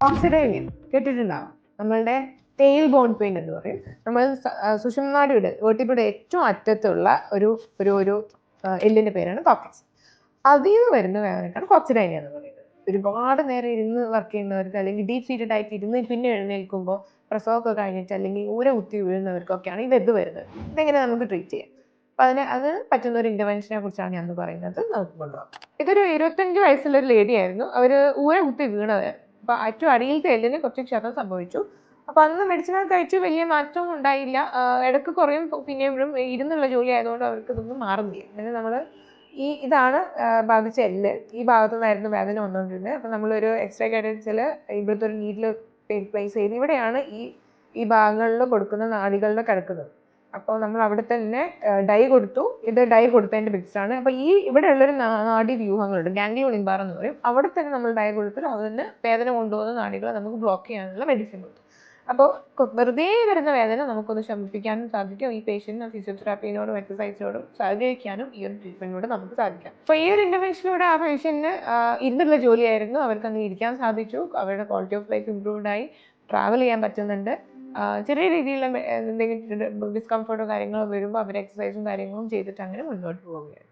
കോക്സിഡൈലിയം കേട്ടിട്ടുണ്ടാവും. നമ്മളുടെ tail bone pain എന്ന് പറയും. നമ്മൾ സുഷുമ്നാഡിയുടെ വെർട്ടിബ്രയുടെ ഏറ്റവും അറ്റത്തുള്ള ഒരു ഒരു ഒരു എല്ലിന്റെ പേരാണ് കോക്സിക്സ്. അതിൽ നിന്ന് വരുന്ന വേദനക്കാണ് കോക്സിഡൈലിയ എന്ന് പറയുന്നത്. ഒരുപാട് നേരം ഇരുന്ന് വർക്ക് ചെയ്യുന്നവർക്ക് അല്ലെങ്കിൽ ഡീപ് സീറ്റഡ് ആയിട്ട് ഇരുന്ന് പിന്നെ എഴുന്നേൽക്കുമ്പോൾ പ്രസവമൊക്കെ കഴിഞ്ഞിട്ട് അല്ലെങ്കിൽ ഊര കുത്തി വീഴുന്നവർക്കൊക്കെയാണ് ഇത് വരുന്നത്. ഇതെങ്ങനെ നമുക്ക് ട്രീറ്റ് ചെയ്യാം? അപ്പൊ അത് പറ്റുന്ന ഒരു ഇന്റർവെൻഷനെ കുറിച്ചാണ് ഞാൻ പറയുന്നത്. നമുക്ക് കൊണ്ടുപോകാം. ഇതൊരു 25 വയസ്സുള്ള ഒരു ലേഡി ആയിരുന്നു. അവര് ഊര കുത്തി വീണത്. അപ്പൊ ഏറ്റവും അടിയിലത്തെ എല്ലിന് കുറച്ച് ക്ഷതം സംഭവിച്ചു. അപ്പൊ അന്ന് മെഡിസിൻ കഴിച്ചു, വലിയ മാറ്റമൊന്നും ഉണ്ടായില്ല. ഇടയ്ക്ക് കുറയും പിന്നെയും ഇരുന്നുള്ള ജോലി ആയതുകൊണ്ട് അവർക്ക് ഇതൊന്നും മാറുന്നില്ല. അങ്ങനെ നമ്മള് ഇതാണ് ബാധിച്ച എല്ല്. ഈ ഭാഗത്തു നിന്നായിരുന്നു വേദന വന്നുകൊണ്ടിരുന്നത്. അപ്പൊ നമ്മളൊരു എക്സ്റേ കാറ്ററിച്ചിൽ ഇവിടുത്തെ ഒരു നീഡിൽ പ്ലേസ് ചെയ്ത് ഇവിടെയാണ് ഈ ഭാഗങ്ങളിൽ കൊടുക്കുന്ന നാഡികളിൽ കിടക്കുന്നത്. അപ്പോൾ നമ്മൾ അവിടെ തന്നെ ഡൈ കൊടുത്തു. ഇത് ഡൈ കൊടുത്തതിന്റെ പിക്ചറാണ്. അപ്പൊ ഇവിടെ ഉള്ളൊരു നാഡി വ്യൂഹങ്ങളുണ്ട്, ഗാംഗ്ലിയോൺ ഇംബാർ എന്ന് പറയും. അവിടെ തന്നെ നമ്മൾ ഡൈ കൊടുത്തിട്ട് അതിന് വേദന കൊണ്ടുപോകുന്ന നാഡികളെ നമുക്ക് ബ്ലോക്ക് ചെയ്യാനുള്ള മെഡിസിൻ കൊടുത്തു. അപ്പോൾ വെറുതെ വരുന്ന വേദന നമുക്കൊന്ന് ശമിപ്പിക്കാനും സാധിക്കും. ഈ പേഷ്യന്റിന് ഫിസിയോതെറാപ്പിനോടും എക്സസൈസിനോടും സഹകരിക്കാനും ഈ ഒരു ട്രീറ്റ്മെന്റിലൂടെ നമുക്ക് സാധിക്കാം. അപ്പോൾ ഈ ഒരു ഇന്റർവെൻഷനിലൂടെ ആ പേഷ്യന്റിന് ഇരുന്നുള്ള ജോലിയായിരുന്നു, അവർക്ക് അങ്ങ് ഇരിക്കാൻ സാധിച്ചു. അവരുടെ ക്വാളിറ്റി ഓഫ് ലൈഫ് ഇംപ്രൂവ്ഡ് ആയി, ട്രാവൽ ചെയ്യാൻ പറ്റുന്നുണ്ട്. ചെറിയ രീതിയിലുള്ള എന്തെങ്കിലും ഡിസ്കംഫർട്ടോ കാര്യങ്ങളോ വരുമ്പോൾ അവർ എക്സസൈസും കാര്യങ്ങളും ചെയ്തിട്ട് അങ്ങനെ മുന്നോട്ട് പോവുകയാണ്.